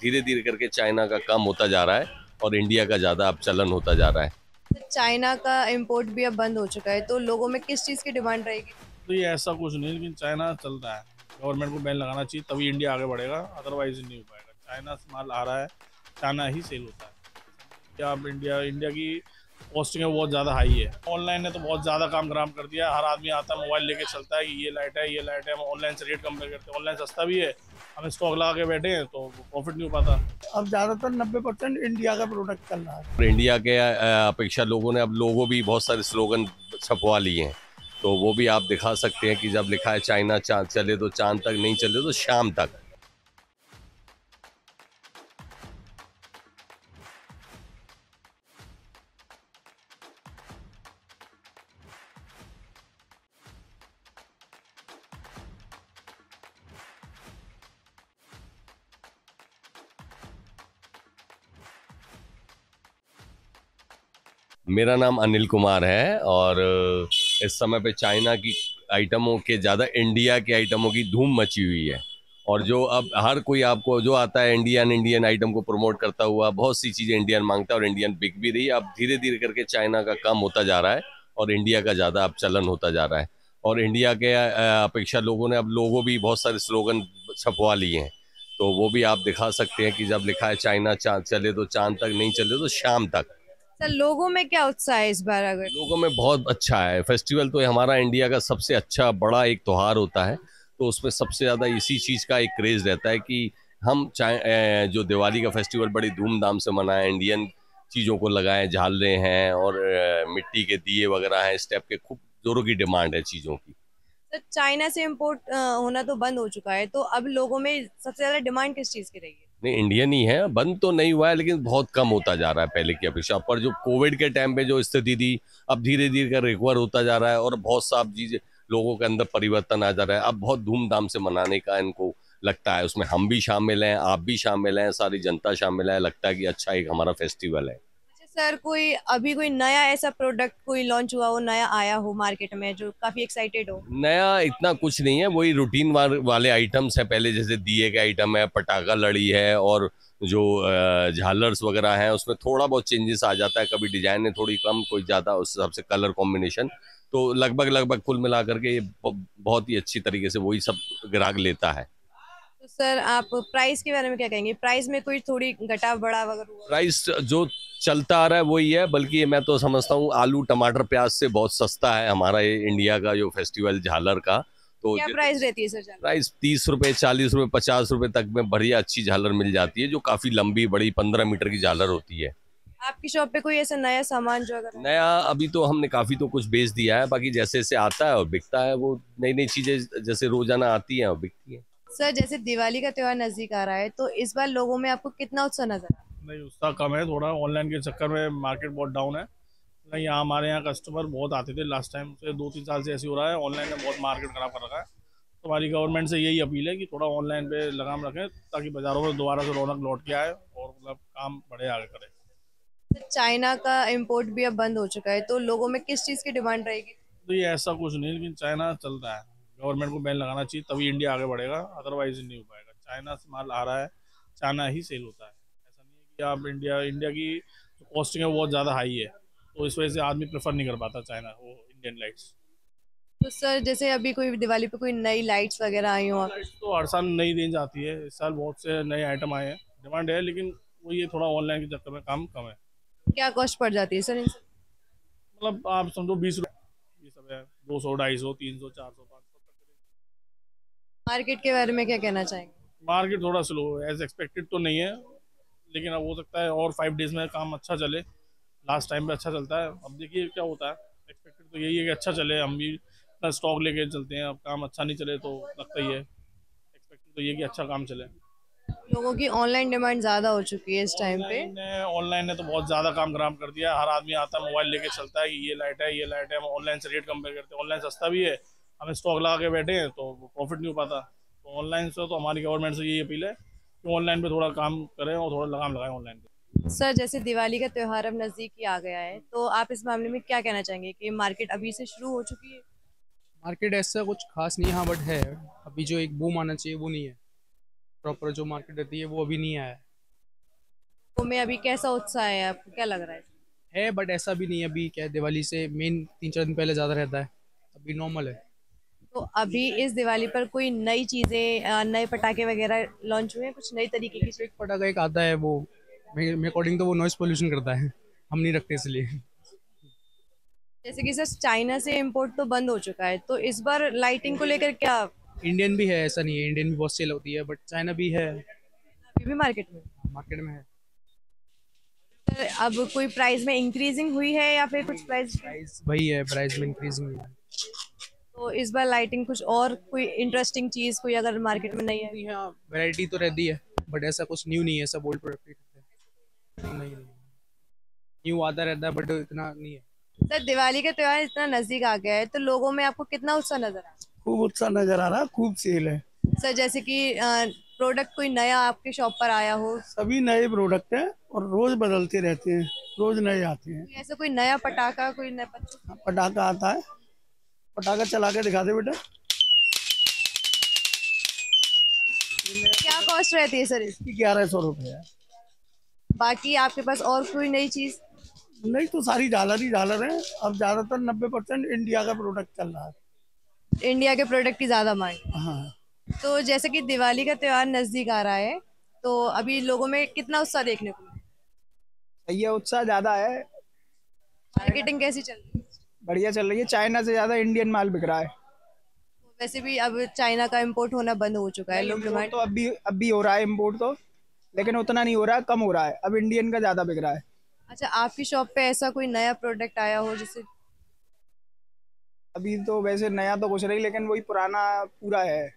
धीरे धीरे करके चाइना का कम होता जा रहा है और इंडिया का ज़्यादा अब चलन होता जा रहा है। चाइना का इंपोर्ट भी अब बंद हो चुका है, तो लोगों में किस चीज़ की डिमांड रहेगी? तो ये ऐसा कुछ नहीं, लेकिन चाइना चल रहा है। गवर्नमेंट को बैन लगाना चाहिए, तभी इंडिया आगे बढ़ेगा, अदरवाइज नहीं हो पाएगा। चाइना से माल आ रहा है, चाइना ही सेल होता है। क्या अब इंडिया इंडिया की कॉस्टिंग है बहुत ज़्यादा हाई है। ऑनलाइन ने तो बहुत ज़्यादा काम खराब कर दिया है। हर आदमी आता है, मोबाइल लेके चलता है कि ये लाइट है, ये लाइट है। हम ऑनलाइन से रेट कंपेयर करते हैं, ऑनलाइन सस्ता भी है, हम स्टॉक लगा के बैठे हैं तो प्रॉफिट नहीं हो पाता। अब ज़्यादातर 90% इंडिया का प्रोडक्ट चल रहा है। और इंडिया के अपेक्षा लोगों ने अब लोगो भी बहुत सारे स्लोगन छपवा लिए हैं, तो वो भी आप दिखा सकते हैं कि जब लिखा है चाइना चाँद चले तो चाँद तक, नहीं चले तो शाम तक। मेरा नाम अनिल कुमार है और इस समय पे चाइना की आइटमों के ज़्यादा इंडिया के आइटमों की धूम मची हुई है। और जो अब हर कोई आपको जो आता है इंडियन इंडियन आइटम को प्रमोट करता हुआ, बहुत सी चीज़ें इंडियन मांगता है और इंडियन बिक भी रही है। अब धीरे धीरे करके चाइना का कम होता जा रहा है और इंडिया का ज़्यादा अब चलन होता जा रहा है। और इंडिया के अपेक्षा लोगों ने अब लोगो भी बहुत सारे स्लोगन छपवा लिए हैं, तो वो भी आप दिखा सकते हैं कि जब लिखा है चाइना चाँद चले तो चाँद तक, नहीं चले तो शाम तक। सर, लोगों में क्या उत्साह है इस बार? अगर लोगों में बहुत अच्छा है फेस्टिवल, तो ये हमारा इंडिया का सबसे अच्छा बड़ा एक त्योहार होता है, तो उसमें सबसे ज़्यादा इसी चीज़ का एक क्रेज़ रहता है कि हम चाहे जो दिवाली का फेस्टिवल बड़ी धूमधाम से मनाएं, इंडियन चीज़ों को लगाएं, झालरें हैं और मिट्टी के दिए वगैरह हैं, इस टाइप के खूब जोरों की डिमांड है चीज़ों की। सर, चाइना से इंपोर्ट होना तो बंद हो चुका है, तो अब लोगों में सबसे ज्यादा डिमांड किस चीज़ की रहेगी? नहीं, इंडियन ही है, बंद तो नहीं हुआ है लेकिन बहुत कम होता जा रहा है पहले की अपेक्षा। पर जो कोविड के टाइम पे जो स्थिति थी, अब धीरे धीरे कर रिकवर होता जा रहा है और बहुत सा चीज़ें लोगों के अंदर परिवर्तन आ जा रहा है। अब बहुत धूमधाम से मनाने का इनको लगता है, उसमें हम भी शामिल हैं, आप भी शामिल हैं, सारी जनता शामिल है, लगता है कि अच्छा एक हमारा फेस्टिवल है। अच्छा सर, कोई नया ऐसा प्रोडक्ट कोई लॉन्च हुआ हो, नया आया हो मार्केट में जो काफी एक्साइटेड हो? नया इतना कुछ नहीं है, वही रूटीन वाले आइटम्स हैं पहले, जैसे दिए के आइटम है, पटाखा लड़ी है और जो झालर्स वगैरह हैं उसमें थोड़ा बहुत चेंजेस आ जाता है, कभी डिजाइन में थोड़ी कम कोई ज़्यादा, उस हिसाब से कलर कॉम्बिनेशन। तो लगभग लगभग कुल मिला करके ये बहुत ही अच्छी तरीके से वही सब ग्राहक लेता है। तो सर, आप प्राइस के बारे में क्या कहेंगे? प्राइस में कोई थोड़ी घटा बढ़ा वगैरह हुआ? प्राइस जो चलता आ रहा है वही है, बल्कि मैं तो समझता हूँ आलू टमाटर प्याज से बहुत सस्ता है हमारा ये इंडिया का जो फेस्टिवल झालर का। तो क्या प्राइस रहती है सर झालर? प्राइस 30 रुपए, 40 रुपए, 50 रुपए तक में बढ़िया अच्छी झालर मिल जाती है, जो काफी लंबी बड़ी 15 मीटर की झालर होती है। आपकी शॉप पे कोई ऐसा नया सामान जो अगर नया अभी तो हमने काफी तो कुछ बेच दिया है, बाकी जैसे जैसे आता है और बिकता है, वो नई नई चीजें जैसे रोजाना आती हैं और बिकती हैं। सर, जैसे दिवाली का त्योहार नजदीक आ रहा है, तो इस बार लोगों में आपको कितना उत्साह नजर आ रहा नहीं, उसका कम है थोड़ा, ऑनलाइन के चक्कर में मार्केट बहुत डाउन है। नहीं, यहाँ हमारे यहाँ कस्टमर बहुत आते थे, लास्ट टाइम से 2-3 साल से ऐसे हो रहा है। ऑनलाइन ने बहुत मार्केट खराब कर रखा है, तो हमारी गवर्नमेंट से यही अपील है कि थोड़ा ऑनलाइन पे लगाम रखें, ताकि बाज़ारों में दोबारा से रौनक लौट के आए और मतलब काम बढ़े आगे करें। है? चाइना का इंपोर्ट भी अब बंद हो चुका है, तो लोगों में किस चीज़ की डिमांड रहेगी? तो ये ऐसा कुछ नहीं, लेकिन चाइना चल रहा है। गवर्नमेंट को बैन लगाना चाहिए, तभी इंडिया आगे बढ़ेगा, अदरवाइज नहीं हो पाएगा। चाइना से माल आ रहा है, चाइना ही सेल होता है। ऐसा नहीं है कि आप इंडिया इंडिया की कॉस्टिंग है बहुत ज़्यादा हाई है, तो इस वजह से आदमी प्रेफर नहीं कर पाता चाइना वो इंडियन लाइट्स। तो सर, जैसे अभी कोई दिवाली पे कोई नई लाइट्स वगैरह आई हो आप? लाइट्स तो हर साल नई रेंज आती है, इस साल बहुत से नए आइटम आए हैं, डिमांड है, लेकिन वो ये थोड़ा ऑनलाइन के चक्कर में काम कम है। क्या कॉस्ट पड़ जाती है सर इन सब? मतलब आप समझो 20 रुपये ये सब है, 200, 250, 300, 400, 500 तक। मार्केट के बारे में क्या कहना चाहेंगे? मार्केट थोड़ा स्लो है, एज एक्सपेक्टेड तो नहीं है, लेकिन अब हो सकता है और 5 डेज में काम अच्छा चले। लास्ट टाइम पे अच्छा चलता है, अब देखिए क्या होता है। एक्सपेक्टेड तो यही है कि अच्छा चले, हम भी अपना स्टॉक लेके चलते हैं। अब काम अच्छा नहीं चले तो लगता ही है, एक्सपेक्टेड तो ये है कि अच्छा काम चले। लोगों की ऑनलाइन डिमांड ज्यादा हो चुकी है इस टाइम पे। ऑनलाइन ने तो बहुत ज़्यादा काम खराब कर दिया है। हर आदमी आता है, मोबाइल लेके चलता है कि ये लाइट है, ये लाइट है। हम ऑनलाइन से रेट कंपेयर करते हैं, ऑनलाइन सस्ता भी है, हम स्टॉक लगा के बैठे हैं तो प्रॉफिट नहीं हो पाता। तो ऑनलाइन से तो हमारी गवर्नमेंट से यही अपील है कि ऑनलाइन पे थोड़ा काम करें और थोड़ा लगाम लगाएं ऑनलाइन पे। सर, जैसे दिवाली का त्योहार अब नजदीक ही आ गया है, तो आप इस मामले में क्या कहना चाहेंगे कि मार्केट अभी से शुरू हो चुकी है? मार्केट ऐसा कुछ खास नहीं, हाँ बट है। अभी जो एक बूम आना चाहिए वो नहीं है। प्रॉपर जो मार्केट रहती है वो अभी नहीं आया है। लोगों में अभी कैसा उत्साह है, आपको क्या लग रहा है? बट ऐसा भी नहीं है। अभी क्या है, दिवाली से मेन 3-4 दिन पहले ज़्यादा रहता है। अभी नॉर्मल है। तो अभी इस दिवाली पर कोई नई चीजें, नए पटाखे वगैरह लॉन्च हुए हैं, कुछ नई तरीके की? इलेक्ट्रिक पटाखा एक आता है, वो मेरे अकॉर्डिंग तो वो नॉइस पोल्यूशन करता है, हम नहीं रखते इसलिए। जैसे कि सर चाइना से इंपोर्ट तो बंद हो चुका है, तो इस बार लाइटिंग को लेकर क्या इंडियन भी है, ऐसा नहीं है, इंडियन भी बहुत सेल होती है, बट चाइना भी है, अभी भी मार्केट में? मार्केट में है। सर अब कोई प्राइस में इंक्रीजिंग हुई है या फिर कुछ प्राइस? प्राइस वही है, प्राइस में इंक्रीजिंग हुई है। तो इस बार लाइटिंग कुछ और कोई इंटरेस्टिंग चीज कोई अगर मार्केट में नहीं है? हाँ, वैरायटी तो रहती है, बट ऐसा कुछ न्यू नहीं है, सब ओल्ड प्रोडक्ट ही रहते हैं। नहीं, न्यू आता रहता है बट इतना नहीं है। सर दिवाली का त्योहार इतना नजदीक आ गया है, तो लोगों में आपको कितना उत्साह नजर आ रहा खूब उत्साह नजर आ रहा है, खूब सेल है। है? सर जैसे कि प्रोडक्ट कोई नया आपके शॉप पर आया हो, सभी नए प्रोडक्ट हैं और रोज बदलते रहते हैं, रोज नए आते हैं। ऐसा कोई नया पटाखा, कोई नया पटाखा आता है, पटाखा चला के दिखा दे बेटा। क्या कॉस्ट रहती है सर इसकी? 1100 रुपये है। बाकी आपके पास और कोई नई चीज? नहीं तो सारी झालर ही झालर है। अब ज्यादातर 90% इंडिया का प्रोडक्ट चल रहा है। इंडिया के प्रोडक्ट की ज्यादा मांग है। हाँ, तो जैसे कि दिवाली का त्योहार नजदीक आ रहा है, तो अभी लोगों में कितना उत्साह देखने को मिला? ये उत्साह ज्यादा है। मार्केटिंग कैसी चल रही है? बढ़िया चल रही है। चाइना से ज्यादा इंडियन माल बिक रहा है। वैसे भी अब चाइना का इंपोर्ट होना बंद हो चुका है, लोग इम्पोर्ट डिमांड। तो अब भी हो रहा है इम्पोर्ट तो, लेकिन उतना नहीं हो रहा है, कम हो रहा है। अब इंडियन का ज्यादा बिक रहा है। अच्छा, आपकी शॉप पे ऐसा कोई नया प्रोडक्ट आया हो जिससे? अभी तो वैसे नया तो कुछ नहीं, लेकिन वही पुराना पूरा है।